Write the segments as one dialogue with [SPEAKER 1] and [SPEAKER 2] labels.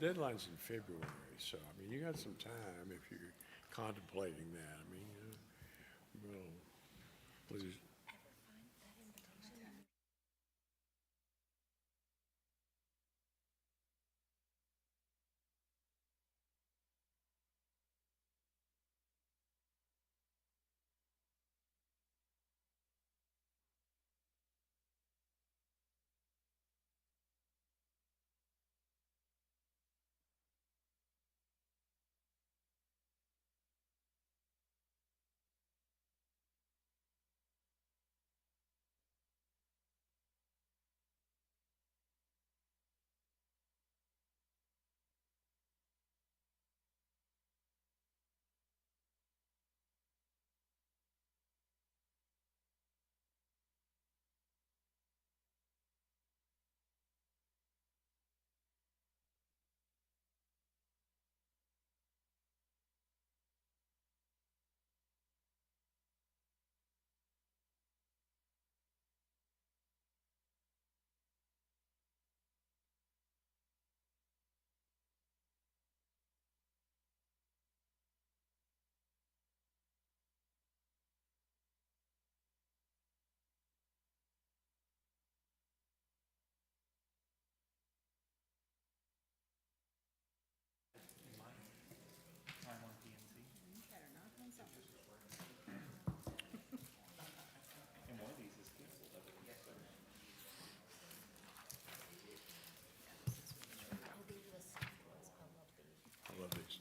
[SPEAKER 1] deadline's in February, so, I mean, you got some time if you're contemplating that. I mean, well, please. I love these.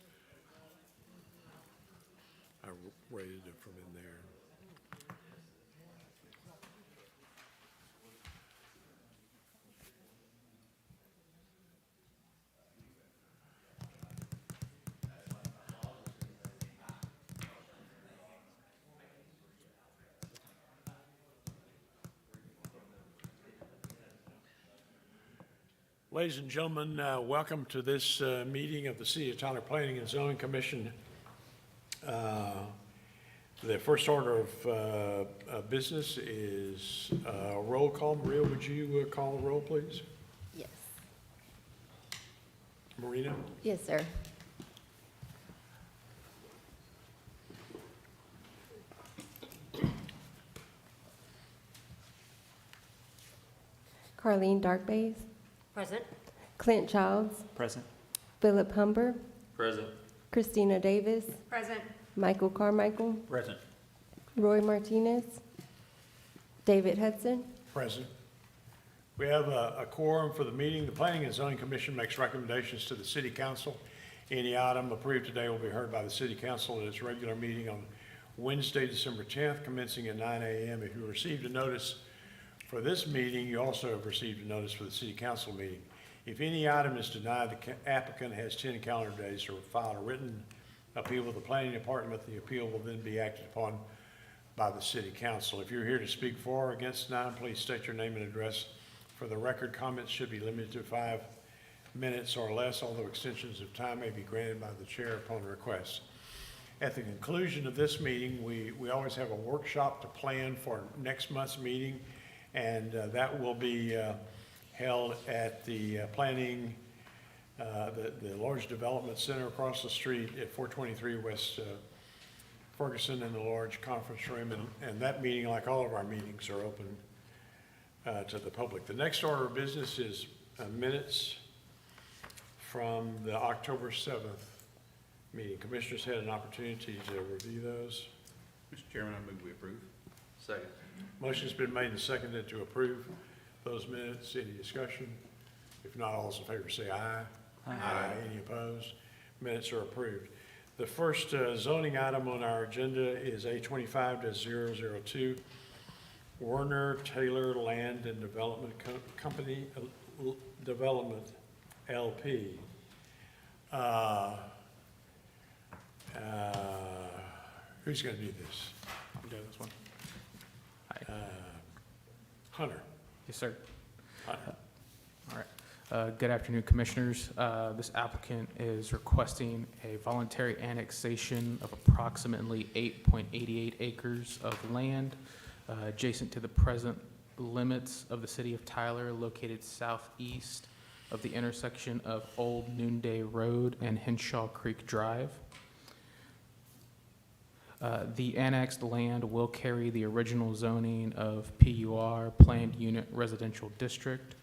[SPEAKER 1] I rated it from in there. Ladies and gentlemen, welcome to this meeting of the City of Tyler Planning and Zoning Commission. The first order of business is roll call. Maria, would you call the roll, please?
[SPEAKER 2] Yes.
[SPEAKER 1] Marina?
[SPEAKER 2] Yes, sir. Carlene Darkbays,
[SPEAKER 3] Present.
[SPEAKER 2] Clint Childs,
[SPEAKER 4] Present.
[SPEAKER 2] Philip Humber,
[SPEAKER 4] Present.
[SPEAKER 2] Christina Davis,
[SPEAKER 3] Present.
[SPEAKER 2] Michael Carmichael,
[SPEAKER 4] Present.
[SPEAKER 2] Roy Martinez, David Hudson.
[SPEAKER 1] Present. We have a quorum for the meeting. The Planning and Zoning Commission makes recommendations to the City Council. Any item approved today will be heard by the City Council at its regular meeting on Wednesday, December 10th, commencing at 9 a.m. If you received a notice for this meeting, you also have received a notice for the City Council meeting. If any item is denied, the applicant has 10 calendar days to file a written appeal with the Planning Department. The appeal will then be acted upon by the City Council. If you're here to speak for or against an item, please state your name and address. For the record, comments should be limited to 5 minutes or less, although extensions of time may be granted by the chair upon request. At the conclusion of this meeting, we always have a workshop to plan for next month's meeting, and that will be held at the planning, the large development center across the street at 423 West Ferguson in the large conference room, and that meeting, like all of our meetings, are open to the public. The next order of business is minutes from the October 7th meeting. Commissioners had an opportunity to review those.
[SPEAKER 4] Mr. Chairman, I move we approve. Second.
[SPEAKER 1] Motion's been made and seconded to approve those minutes. Any discussion? If not, all those in favor say aye. Aye. Any opposed? Minutes are approved. The first zoning item on our agenda is A25-002, Werner Taylor Land and Development Company, Development, LP. Who's going to do this?
[SPEAKER 5] I'm doing this one. Hi.
[SPEAKER 1] Hunter.
[SPEAKER 5] Yes, sir.
[SPEAKER 1] Hunter.
[SPEAKER 5] All right. Good afternoon, Commissioners. This applicant is requesting a voluntary annexation of approximately 8.88 acres of land adjacent to the present limits of the city of Tyler, located southeast of the intersection of Old Noonday Road and Henshaw Creek Drive. The annexed land will carry the original zoning of PUR, Planned Unit Residential District.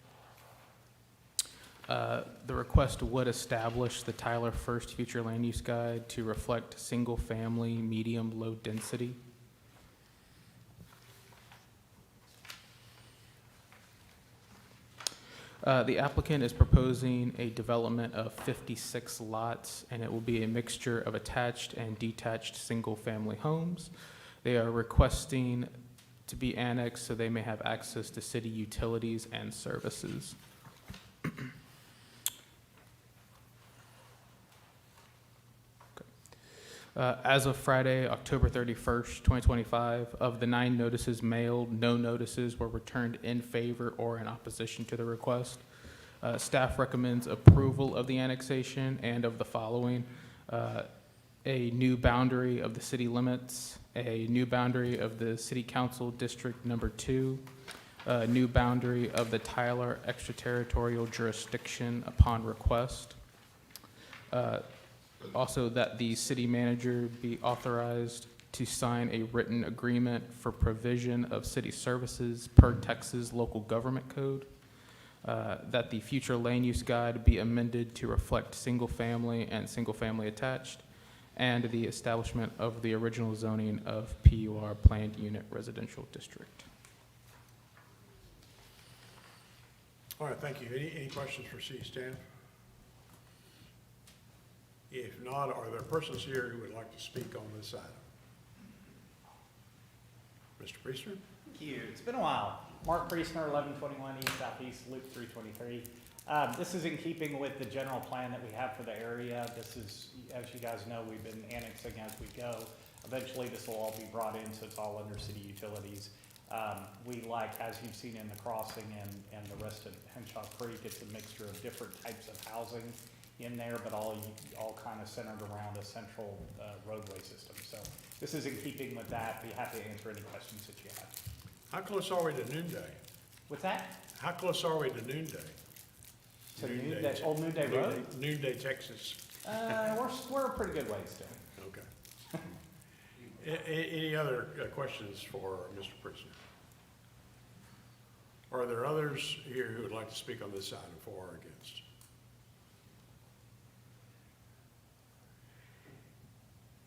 [SPEAKER 5] The request would establish the Tyler First Future Land Use Guide to reflect single-family, medium, low density. The applicant is proposing a development of 56 lots, and it will be a mixture of attached and detached single-family homes. They are requesting to be annexed so they may have access to city utilities and services. As of Friday, October 31st, 2025, of the 9 notices mailed, no notices were returned in favor or in opposition to the request. Staff recommends approval of the annexation and of the following: a new boundary of the city limits, a new boundary of the City Council District Number 2, a new boundary of the Tyler extraterritorial jurisdiction upon request. Also, that the city manager be authorized to sign a written agreement for provision of city services per Texas Local Government Code. That the future land use guide be amended to reflect single-family and single-family attached, and the establishment of the original zoning of PUR, Planned Unit Residential District.
[SPEAKER 1] All right, thank you. Any questions for city staff? If not, are there persons here who would like to speak on this item? Mr. Priester?
[SPEAKER 3] Thank you. It's been a while. Mark Priestner, 1121 East Southeast Loop 323. This is in keeping with the general plan that we have for the area. This is, as you guys know, we've been annexing as we go. Eventually, this will all be brought in, so it's all under city utilities. We like, as you've seen in the crossing and the rest of Henshaw Creek, it's a mixture of different types of housing in there, but all kind of centered around a central roadway system. So this is in keeping with that. Be happy to answer any questions that you have.
[SPEAKER 1] How close are we to noonday?
[SPEAKER 3] With that,
[SPEAKER 1] How close are we to noonday?
[SPEAKER 3] to Old Noonday Road,
[SPEAKER 1] Noonday, Texas.
[SPEAKER 3] we're a pretty good ways still.
[SPEAKER 1] Okay. Any other questions for Mr. Priestner? Are there others here who would like to speak on this item, for or against?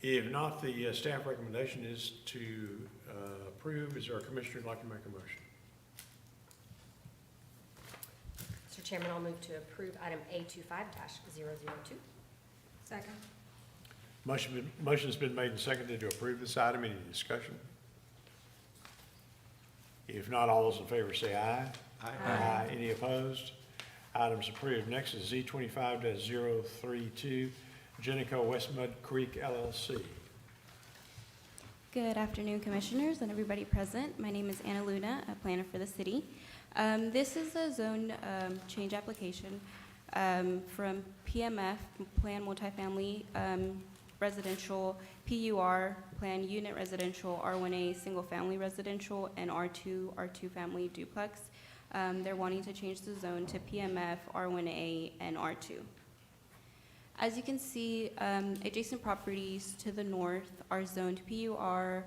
[SPEAKER 1] If not, the staff recommendation is to approve. Is there a commissioner who'd like to make a motion?
[SPEAKER 6] Mr. Chairman, I'll move to approve item A25-002. Second.
[SPEAKER 1] Motion's been made and seconded to approve this item. Any discussion? If not, all those in favor say aye.
[SPEAKER 6] Aye.
[SPEAKER 1] Any opposed? Item's approved. Next is Z25-032, Genico West Mud Creek LLC.
[SPEAKER 7] Good afternoon, Commissioners and everybody present. My name is Anna Luna, a planner for the city. This is a zone change application from PMF, Plan Multifamily Residential, PUR, Plan Unit Residential, R1A Single Family Residential, and R2 Family Duplex. They're wanting to change the zone to PMF, R1A, and R2. As you can see, adjacent properties to the north are zoned PUR.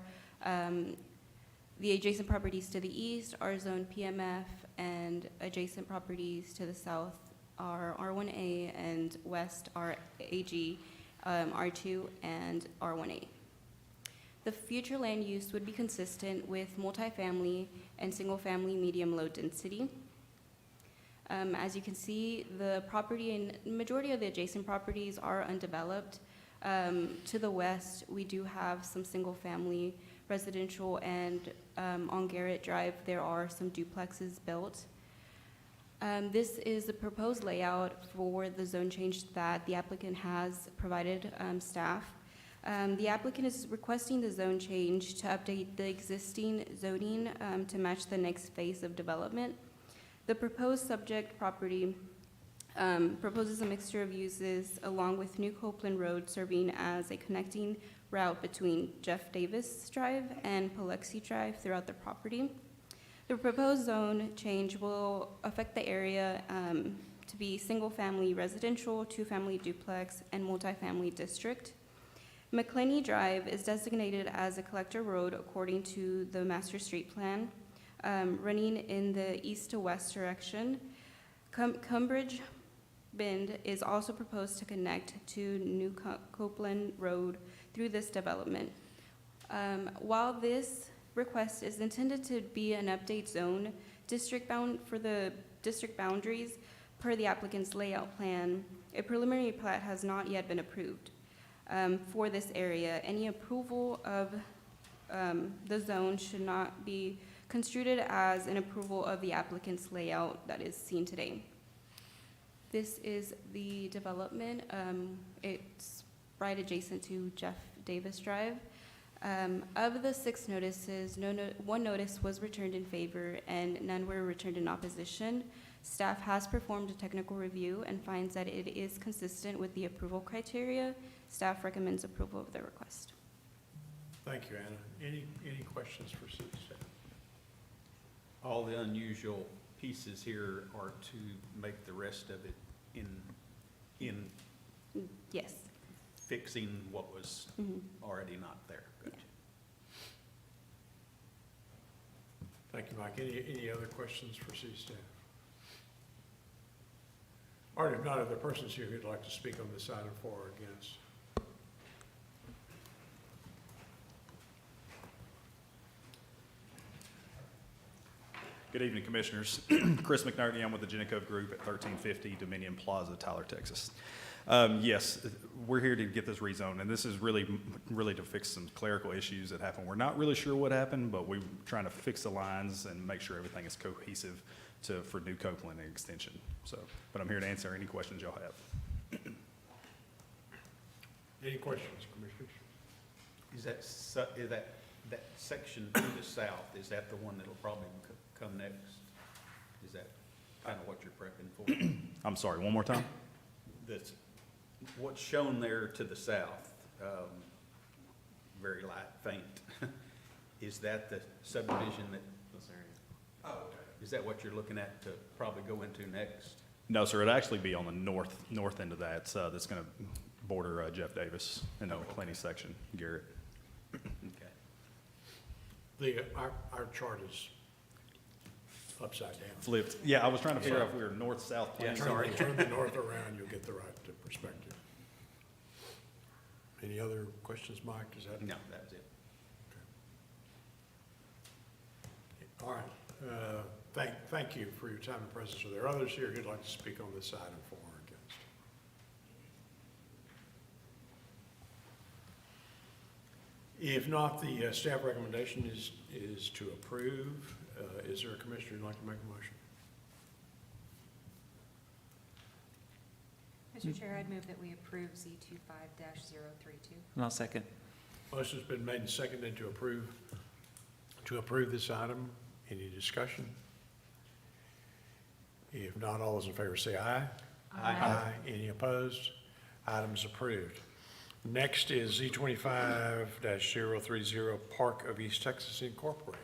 [SPEAKER 7] The adjacent properties to the east are zoned PMF, and adjacent properties to the south are R1A, and west are AG, R2, and R1A. The future land use would be consistent with multifamily and single-family medium-low density. As you can see, the property and majority of the adjacent properties are undeveloped. To the west, we do have some single-family residential, and on Garrett Drive, there are some duplexes built. This is the proposed layout for the zone change that the applicant has provided staff. The applicant is requesting the zone change to update the existing zoning to match the next phase of development. The proposed subject property proposes a mixture of uses along with New Copeland Road serving as a connecting route between Jeff Davis Drive and Palexi Drive throughout the property. The proposed zone change will affect the area to be single-family residential, two-family duplex, and multifamily district. McClenny Drive is designated as a collector road according to the master street plan, running in the east to west direction. Cumbridge Bend is also proposed to connect to New Copeland Road through this development. While this request is intended to be an update zone for the district boundaries per the applicant's layout plan, a preliminary plat has not yet been approved for this area. Any approval of the zone should not be construed as an approval of the applicant's layout that is seen today. This is the development. It's right adjacent to Jeff Davis Drive. Of the 6 notices, one notice was returned in favor and none were returned in opposition. Staff has performed a technical review and finds that it is consistent with the approval criteria. Staff recommends approval of the request.
[SPEAKER 1] Thank you, Anna. Any questions for city staff?
[SPEAKER 4] All the unusual pieces here are to make the rest of it in
[SPEAKER 7] Yes.
[SPEAKER 4] fixing what was
[SPEAKER 7] Mhm.
[SPEAKER 4] already not there. Gotcha.
[SPEAKER 1] Thank you, Mike. Any other questions for city staff? All right, if not, are there persons here who'd like to speak on this item for or against?
[SPEAKER 8] Good evening, Commissioners. Chris McNerney, I'm with the Genicove Group at 1350 Dominion Plaza, Tyler, Texas. Yes, we're here to get this rezoned, and this is really to fix some clerical issues that happened. We're not really sure what happened, but we're trying to fix the lines and make sure everything is cohesive for New Copeland and extension. So, but I'm here to answer any questions y'all have.
[SPEAKER 1] Any questions, Commissioners?
[SPEAKER 4] Is that section to the south, is that the one that'll probably come next? Is that kind of what you're prepping for?
[SPEAKER 8] I'm sorry, one more time?
[SPEAKER 4] That's, what's shown there to the south, very light, faint, is that the subdivision that? Oh, okay. Is that what you're looking at to probably go into next?
[SPEAKER 8] No, sir, it'd actually be on the north end of that. That's going to border Jeff Davis in the McClenny section, Garrett.
[SPEAKER 4] Okay.
[SPEAKER 1] Our chart is upside down.
[SPEAKER 8] Flipped. Yeah, I was trying to figure out if we were north-south plan.
[SPEAKER 1] Turn the north around, you'll get the right perspective. Any other questions, Mike? Is that?
[SPEAKER 4] No, that was it.
[SPEAKER 1] All right. Thank you for your time and presence. Are there others here who'd like to speak on this item for or against? If not, the staff recommendation is to approve. Is there a commissioner who'd like to make a motion?
[SPEAKER 9] Mr. Chair, I'd move that we approve Z25-032.
[SPEAKER 10] And I'll second.
[SPEAKER 1] Motion's been made and seconded to approve this item. Any discussion? If not, all those in favor say aye.
[SPEAKER 4] Aye.
[SPEAKER 1] Any opposed? Item's approved. Next is Z25-030, Park of East Texas Incorporated.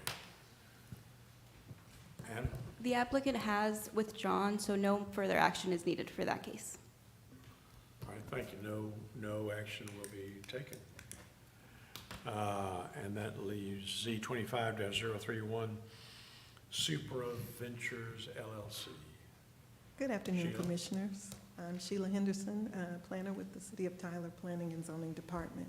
[SPEAKER 1] Anna?
[SPEAKER 7] The applicant has withdrawn, so no further action is needed for that case.
[SPEAKER 1] All right, thank you. No action will be taken. And that leaves Z25-031, Supra Ventures LLC.
[SPEAKER 11] Good afternoon,
[SPEAKER 1] Sheila.
[SPEAKER 11] Commissioners. I'm Sheila Henderson, planner with the City of Tyler Planning and Zoning Department.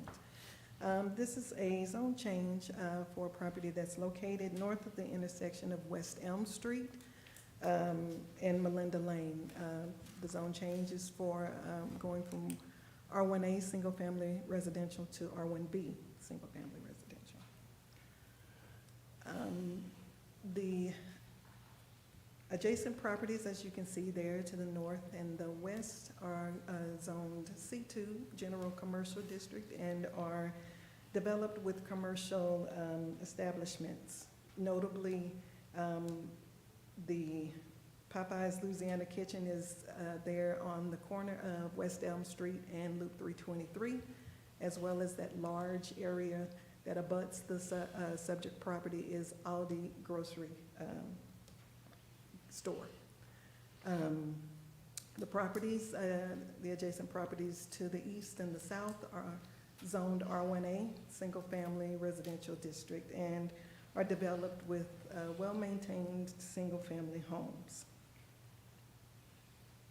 [SPEAKER 11] This is a zone change for a property that's located north of the intersection of West Elm Street and Melinda Lane. The zone change is for going from R1A, single-family residential, to R1B, single-family residential. The adjacent properties, as you can see there to the north and the west, are zoned C2, General Commercial District, and are developed with commercial establishments. Notably, the Popeyes Louisiana Kitchen is there on the corner of West Elm Street and Loop 323, as well as that large area that abuts the subject property is Aldi Grocery store. The properties, the adjacent properties to the east and the south are zoned R1A, single-family residential district, and are developed with well-maintained single-family homes.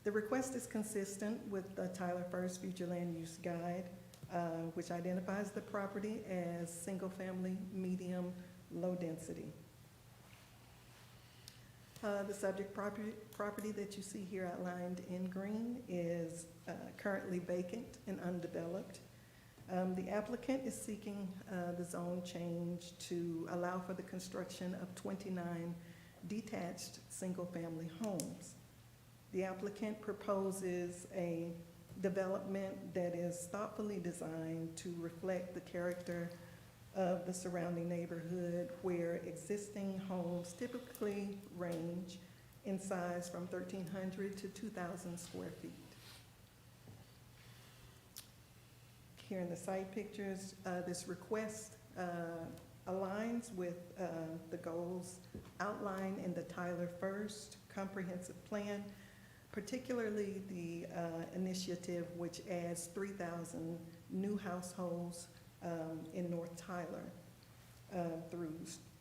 [SPEAKER 11] The request is consistent with the Tyler First Future Land Use Guide, which identifies the property as single-family, medium, low density. The subject property that you see here outlined in green is currently vacant and undeveloped. The applicant is seeking the zone change to allow for the construction of 29 detached single-family homes. The applicant proposes a development that is thoughtfully designed to reflect the character of the surrounding neighborhood, where existing homes typically range in size from 1,300 to 2,000 square feet. Here in the site pictures, this request aligns with the goals outlined in the Tyler First Comprehensive Plan, particularly the initiative which adds 3,000 new households in North Tyler through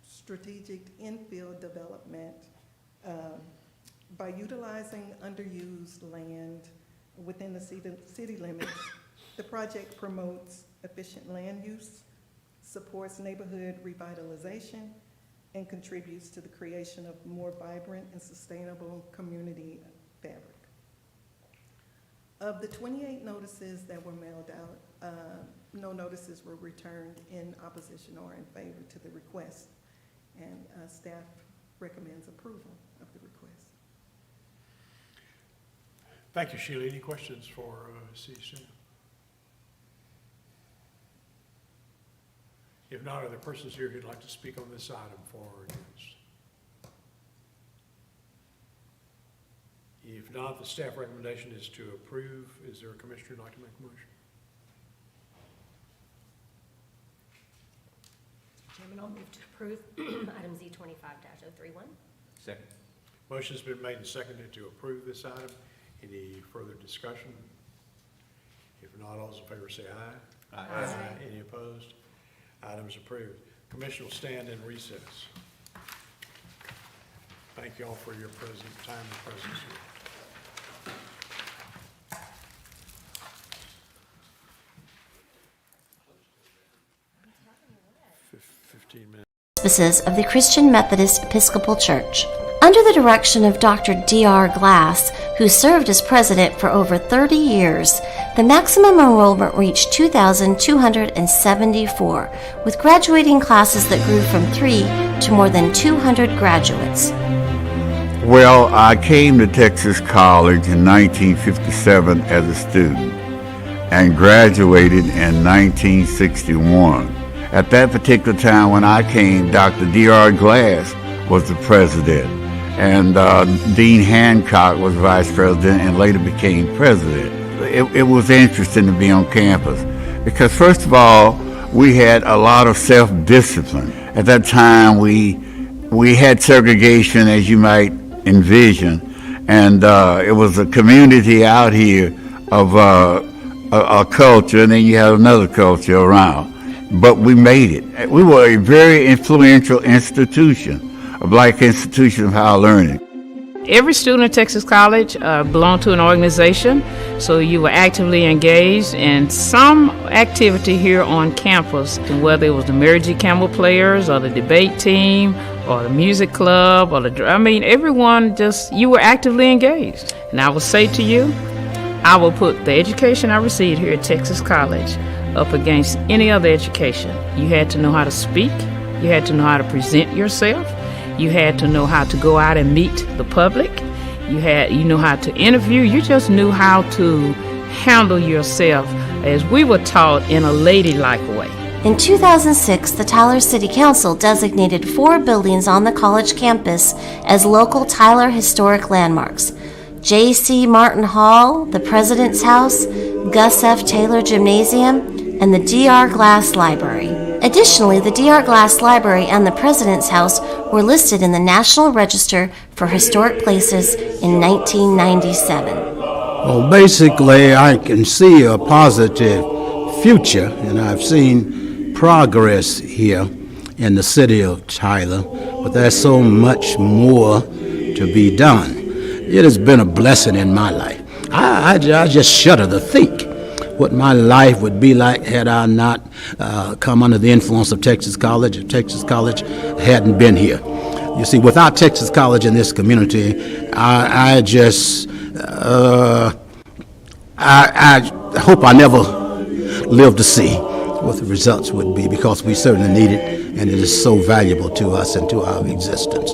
[SPEAKER 11] strategic infill development. By utilizing underused land within the city limits, the project promotes efficient land use, supports neighborhood revitalization, and contributes to the creation of more vibrant and sustainable community fabric. Of the 28 notices that were mailed out, no notices were returned in opposition or in favor to the request, and staff recommends approval of the request.
[SPEAKER 1] Thank you, Sheila. Any questions for City Staff? If not, are there persons here who'd like to speak on this item for or against? If not, the staff recommendation is to approve. Is there a commissioner who'd like to make a motion?
[SPEAKER 6] Mr. Chairman, I'll move to approve item Z25-031.
[SPEAKER 4] Second.
[SPEAKER 1] Motion's been made and seconded to approve this item. Any further discussion? If not, all those in favor say aye.
[SPEAKER 4] Aye.
[SPEAKER 1] Any opposed? Item is approved. Commission will stand in recess. Thank you all for your time and presence here. 15 minutes.
[SPEAKER 10] Auspices of the Christian Methodist Episcopal Church. Under the direction of Dr. D.R. Glass, who served as president for over 30 years, the maximum enrollment reached 2,274, with graduating classes that grew from 3 to more than 200 graduates.
[SPEAKER 12] Well, I came to Texas College in 1957 as a student and graduated in 1961. At that particular time when I came, Dr. D.R. Glass was the president, and Dean Hancock was vice president and later became president. It was interesting to be on campus because, first of all, we had a lot of self-discipline. At that time, we had segregation, as you might envision, and it was a community out here of a culture, and then you had another culture around. But we made it. We were a very influential institution, a black institution of higher learning.
[SPEAKER 13] Every student at Texas College belonged to an organization, so you were actively engaged in some activity here on campus, whether it was the Mary G. Campbell Players or the debate team or the music club or everyone you were actively engaged. And I will say to you, I will put the education I received here at Texas College up against any other education. You had to know how to speak, you had to know how to present yourself, you had to know how to go out and meet the public, you know how to interview, you just knew how to handle yourself, as we were taught, in a ladylike way.
[SPEAKER 10] In 2006, the Tyler City Council designated 4 buildings on the college campus as local Tyler historic landmarks: J.C. Martin Hall, the President's House, Gus F. Taylor Gymnasium, and the D.R. Glass Library. Additionally, the D.R. Glass Library and the President's House were listed in the National Register for Historic Places in 1997.
[SPEAKER 14] Well, basically, I can see a positive future, and I've seen progress here in the city of Tyler, but there's so much more to be done. It has been a blessing in my life. I just shudder to think what my life would be like had I not come under the influence of Texas College, if Texas College hadn't been here. You see, without Texas College in this community, I hope I never live to see what the results would be, because we certainly need it, and it is so valuable to us and to our existence.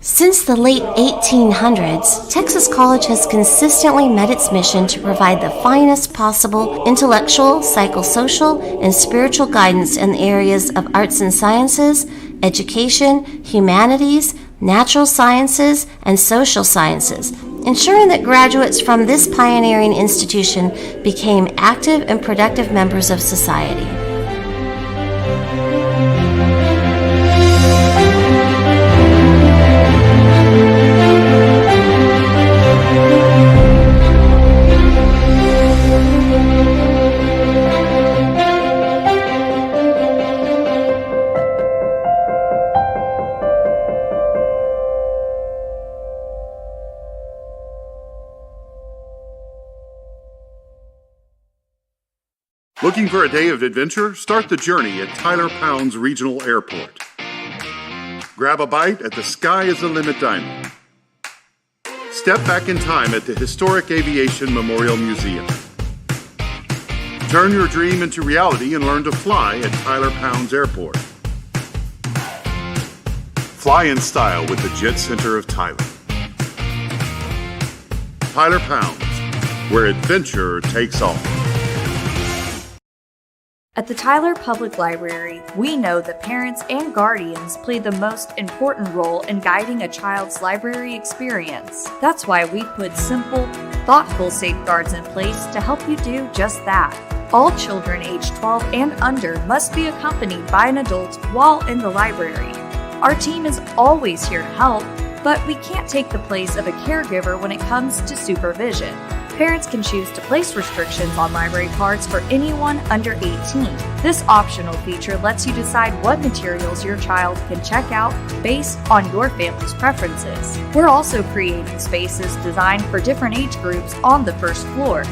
[SPEAKER 10] Since the late 1800s, Texas College has consistently met its mission to provide the finest possible intellectual, psychosocial, and spiritual guidance in the areas of arts and sciences, education, humanities, natural sciences, and social sciences, ensuring that graduates from this pioneering institution became active and productive members of society.
[SPEAKER 15] Looking for a day of adventure? Start the journey at Tyler Pounds Regional Airport. Grab a bite at the Sky is the Limit Diner. Step back in time at the Historic Aviation Memorial Museum. Turn your dream into reality and learn to fly at Tyler Pounds Airport. Fly in style with the Jet Center of Tyler. Tyler Pounds, where adventure takes off.
[SPEAKER 16] At the Tyler Public Library, we know that parents and guardians play the most important role in guiding a child's library experience. That's why we put simple, thoughtful safeguards in place to help you do just that. All children aged 12 and under must be accompanied by an adult while in the library. Our team is always here to help, but we can't take the place of a caregiver when it comes to supervision. Parents can choose to place restrictions on library cards for anyone under 18. This optional feature lets you decide what materials your child can check out based on your family's preferences. We're also creating spaces designed for different age groups on the first floor.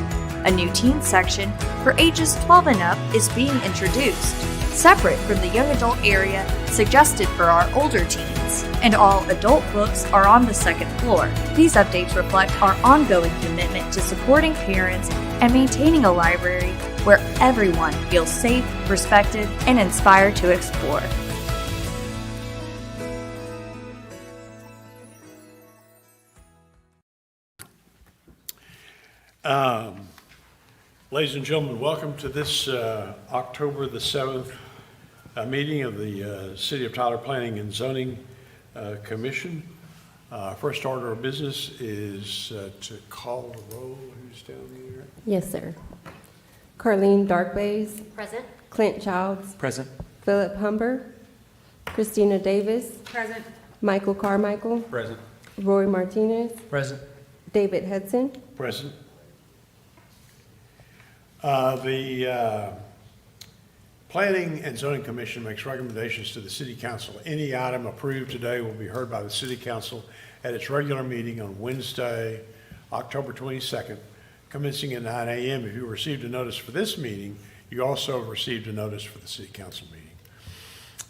[SPEAKER 16] A new teen section for ages 12 and up is being introduced, separate from the young adult area suggested for our older teens. And all adult books are on the second floor. These updates reflect our ongoing commitment to supporting parents and maintaining a library where everyone feels safe, respected, and inspired to explore.
[SPEAKER 1] Ladies and gentlemen, welcome to this October the 7th meeting of the City of Tyler Planning and Zoning Commission. First order of business is to call the roll. Who's down here?
[SPEAKER 2] Yes, sir. Carlene Darkways.
[SPEAKER 6] Present.
[SPEAKER 2] Clint Childs.
[SPEAKER 17] Present.
[SPEAKER 2] Philip Humber. Christina Davis.
[SPEAKER 6] Present.
[SPEAKER 2] Michael Carmichael.
[SPEAKER 4] Present.
[SPEAKER 2] Roy Martinez.
[SPEAKER 17] Present.
[SPEAKER 2] David Hudson.
[SPEAKER 1] Present. The Planning and Zoning Commission makes recommendations to the City Council. Any item approved today will be heard by the City Council at its regular meeting on Wednesday, October 22nd, commencing at 9 a.m. If you received a notice for this meeting, you also received a notice for the City Council meeting.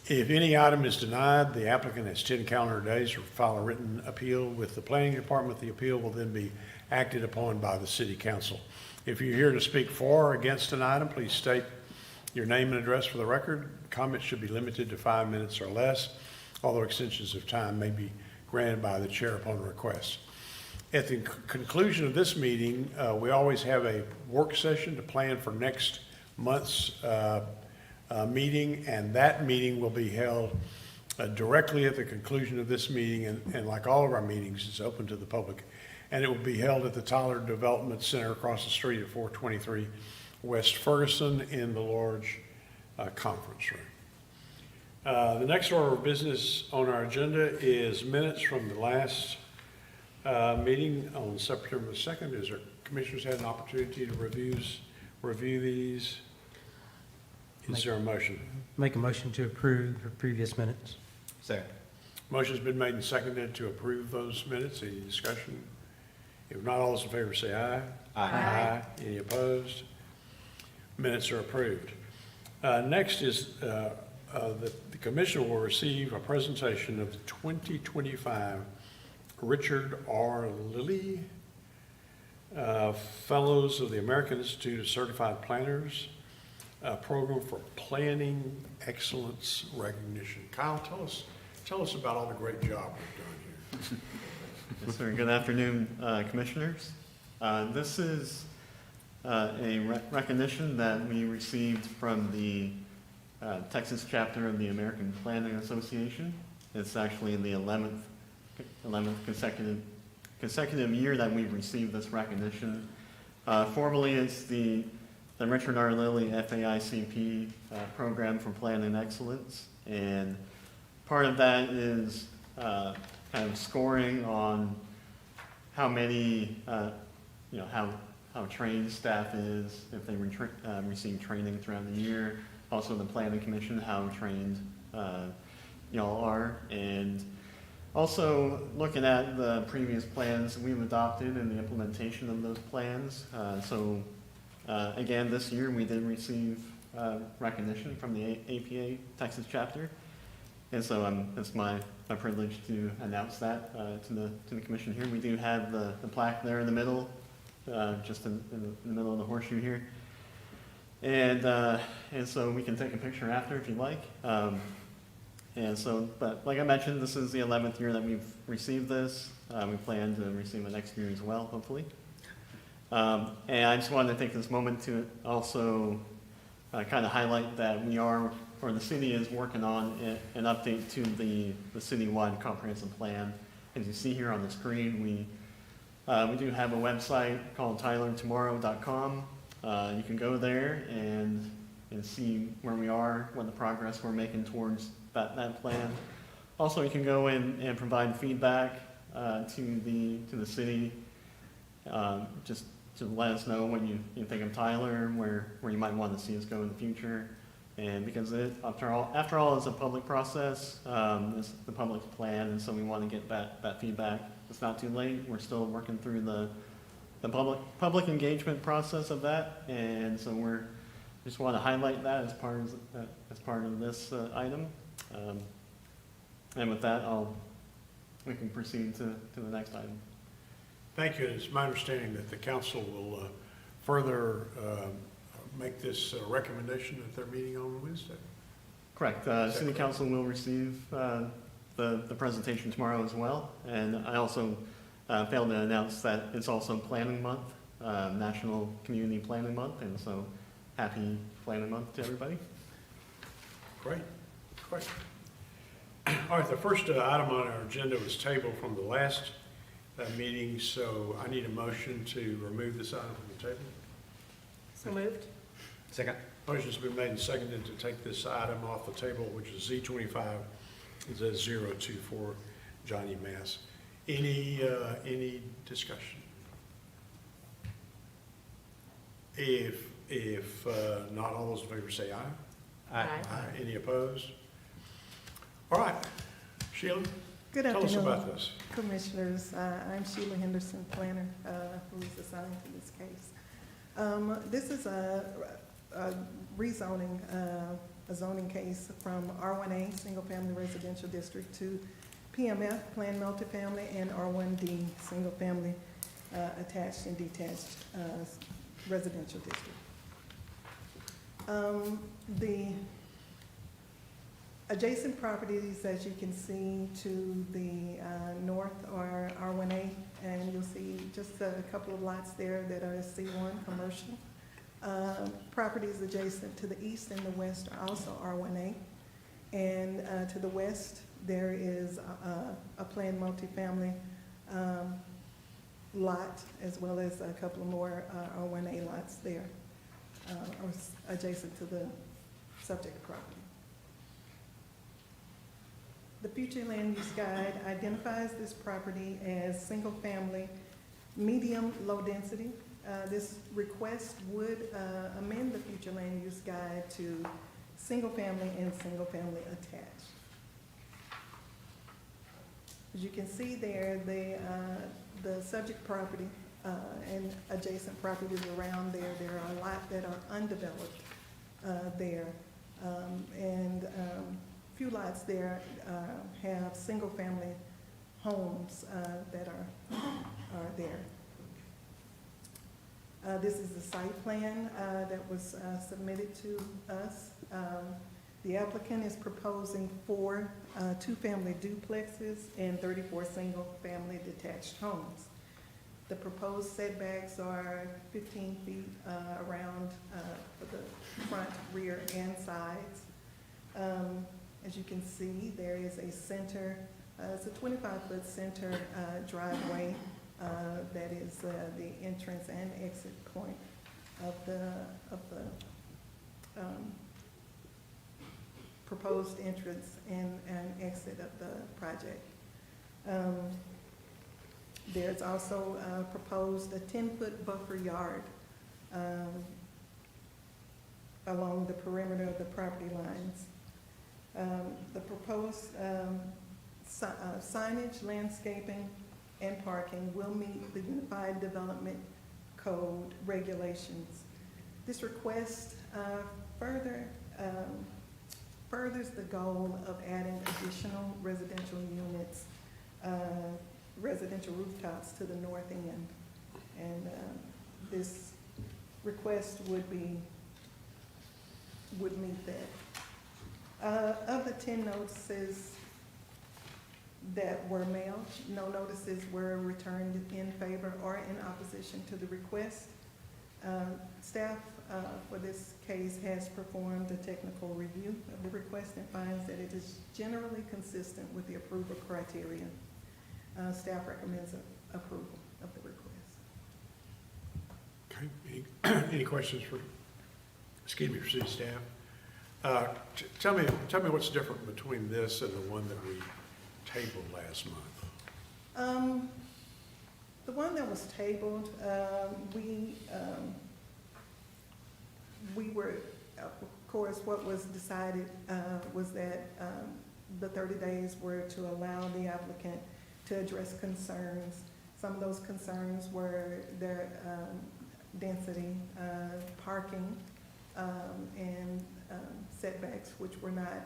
[SPEAKER 1] If any item is denied, the applicant has 10 calendar days to file a written appeal with the Planning Department. The appeal will then be acted upon by the City Council. If you're here to speak for or against an item, please state your name and address for the record. Comments should be limited to 5 minutes or less, although extensions of time may be granted by the chair upon request. At the conclusion of this meeting, we always have a work session to plan for next month's meeting, and that meeting will be held directly at the conclusion of this meeting, and like all of our meetings, it's open to the public. And it will be held at the Tyler Development Center across the street at 423 West Ferguson in the large conference room. The next order of business on our agenda is minutes from the last meeting on September 2nd. Is there, commissioners had an opportunity to review these? Is there a motion?
[SPEAKER 17] Make a motion to approve the previous minutes.
[SPEAKER 4] Second.
[SPEAKER 1] Motion's been made and seconded to approve those minutes. Any discussion? If not, all those in favor say aye. Aye. Any opposed? Minutes are approved. Next is, the commission will receive a presentation of the 2025 Richard R. Lilly Fellows of the American Institute of Certified Planners, Program for Planning Excellence Recognition. Kyle, tell us about all the great job we've done here.
[SPEAKER 18] Yes, sir. Good afternoon, commissioners. This is a recognition that we received from the Texas chapter of the American Planning Association. It's actually the 11th consecutive year that we've received this recognition. Formally, it's the Richard R. Lilly FAICP Program for Planning Excellence, and part of that is kind of scoring on how many, how trained staff is, if they receive training throughout the year. Also the Planning Commission, how trained y'all are. And also looking at the previous plans we've adopted and the implementation of those plans. Again, this year we did receive recognition from the APA Texas chapter. And so it's my privilege to announce that to the commission here. We do have the plaque there in the middle, just in the middle of the horseshoe here. And so we can take a picture after if you like. But like I mentioned, this is the 11th year that we've received this. We plan to receive it next year as well, hopefully. And I just wanted to take this moment to also kind of highlight that the city is working on an update to the citywide comprehensive plan. As you see here on the screen, we do have a website called tylertomorrow.com. You can go there and see where we are, what the progress we're making towards that plan. Also, you can go in and provide feedback to the city, just to let us know what you think of Tyler, where you might want to see us go in the future. And because after all, it's a public process, it's the public plan, and so we want to get that feedback. It's not too late. We're still working through the public engagement process of that, and so we just want to highlight that as part of this item. And with that, we can proceed to the next item.
[SPEAKER 1] Thank you. It's my understanding that the council will further make this recommendation at their meeting on Wednesday.
[SPEAKER 18] Correct. City Council will receive the presentation tomorrow as well. And I also failed to announce that it's also Planning Month, National Community Planning Month, and so happy Planning Month to everybody.
[SPEAKER 1] Great. All right, the first item on our agenda was tabled from the last meeting, so I need a motion to remove this item from the table.
[SPEAKER 6] So moved.
[SPEAKER 4] Second.
[SPEAKER 1] Motion's been made and seconded to take this item off the table, which is Z25-024, Johnny Mass. Any discussion? If not, all those in favor say aye.
[SPEAKER 4] Aye.
[SPEAKER 1] Any opposed? All right, Sheila,
[SPEAKER 11] Good
[SPEAKER 1] tell us
[SPEAKER 11] afternoon,
[SPEAKER 1] about this.
[SPEAKER 11] Commissioners. I'm Sheila Henderson, planner, who is assigned to this case. This is a rezoning, a zoning case from R1A, Single Family Residential District, to PMF, Planned Multifamily, and R1D, Single Family Attached and Detached Residential District. The adjacent properties, as you can see to the north, are R1A, and you'll see just a couple of lots there that are C1 commercial. Properties adjacent to the east and the west are also R1A, and to the west there is a planned multifamily lot, as well as a couple of more R1A lots there, or adjacent to the subject property. The future land use guide identifies this property as single-family, medium, low density. This request would amend the future land use guide to single-family and single-family attached. As you can see there, the subject property and adjacent properties around there, there are a lot that are undeveloped there. And few lots there have single-family homes that are there. This is the site plan that was submitted to us. The applicant is proposing 4 two-family duplexes and 34 single-family detached homes. The proposed setbacks are 15 feet around the front, rear, and sides. As you can see, there is a center, it's a 25-foot center driveway that is the entrance and exit point of the proposed entrance and exit of the project. There's also proposed a 10-foot buffer yard along the perimeter of the property lines. The proposed signage, landscaping, and parking will meet the Unified Development Code regulations. This request furthers the goal of adding additional residential units, residential rooftops to the north end. And this request would meet that. Of the 10 notices that were mailed, no notices were returned in favor or in opposition to the request. Staff for this case has performed a technical review of the request and finds that it is generally consistent with the approval criteria. Staff recommends approval of the request.
[SPEAKER 1] Okay, any questions for city staff? Tell me what's different between this and the one that we tabled last month.
[SPEAKER 11] The one that was tabled, we were, of course, what was decided was that the 30 days were to allow the applicant to address concerns. Some of those concerns were their density, parking, and setbacks, which were not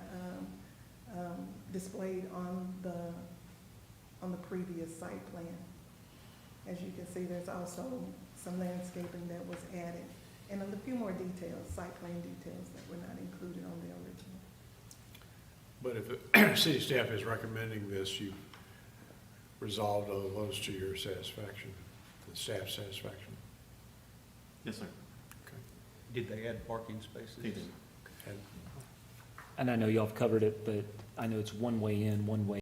[SPEAKER 11] displayed on the previous site plan. As you can see, there's also some landscaping that was added, and a few more details, site plan details that were not included on the original.
[SPEAKER 1] But if the city staff is recommending this, you've resolved all of those to your satisfaction, the staff's satisfaction?
[SPEAKER 18] Yes, sir.
[SPEAKER 1] Okay.
[SPEAKER 4] Did they add parking spaces?
[SPEAKER 18] They did.
[SPEAKER 1] And
[SPEAKER 19] And I know y'all have covered it, but I know it's one way in, one way